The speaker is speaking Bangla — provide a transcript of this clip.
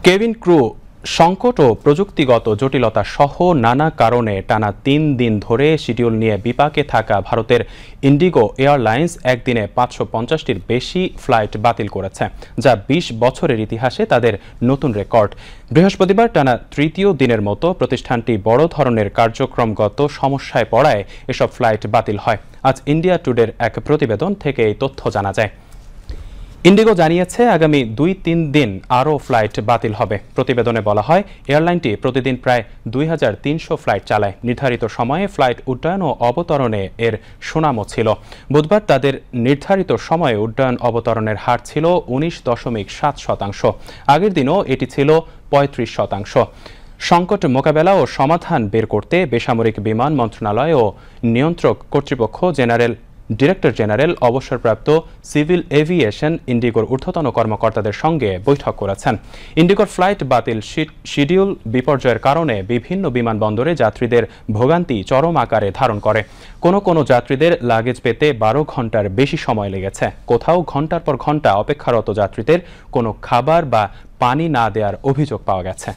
কেবিন ক্রু সংকট ও প্রযুক্তিগত জটিলতা সহ নানা কারণে টানা ৩ দিন ধরে শিডিউল নিয়ে বিপাকে থাকা ভারতের ইন্ডিগো এয়ারলাইন্স একদিনে ৫৫০টির বেশি ফ্লাইট বাতিল করেছে, যা ২০ বছরের ইতিহাসে তাদের নতুন রেকর্ড। বৃহস্পতিবার টানা তৃতীয় দিনের মতো প্রতিষ্ঠানটি বড় ধরনের কার্যক্রমগত সমস্যায় পড়ায় এসব ফ্লাইট বাতিল হয়। আজ ইন্ডিয়া টুডের এক প্রতিবেদন থেকে এই তথ্য জানা যায়। ইন্ডিগো জানিয়েছে আগামী ২-৩ দিন আরও ফ্লাইট বাতিল হবে। প্রতিবেদনে বলা হয়, এয়ারলাইনটি প্রতিদিন প্রায় ২৩০০ ফ্লাইট চালায়। নির্ধারিত সময়ে ফ্লাইট উড্ডয়ন ও অবতরণে এর সুনামও ছিল। বুধবার তাদের নির্ধারিত সময়ে উড্ডয়ন অবতরণের হার ছিল ১৯.৭%। আগের দিনও এটি ছিল ৩৫%। সংকট মোকাবেলা ও সমাধান বের করতে বেসামরিক বিমান মন্ত্রণালয় ও নিয়ন্ত্রক কর্তৃপক্ষ ডিরেক্টর জেনারেল অবসরপ্রাপ্ত সিভিল এভিয়েশন ইন্ডিগোর ঊর্ধ্বতন কর্মকর্তাদের সঙ্গে বৈঠক করেছেন। ইন্ডিগোর ফ্লাইট বাতিল শিডিউল বিপর্যয়ের কারণে বিভিন্ন বিমানবন্দরে যাত্রীদের ভোগান্তি চরম আকারে ধারণ করে। কোনো যাত্রীদের লাগেজ পেতে ১২ ঘন্টার বেশি সময় লেগেছে। কোথাও ঘন্টার পর ঘন্টা অপেক্ষারত যাত্রীদের কোনো খাবার বা পানি না দেওয়ার অভিযোগ পাওয়া গেছে।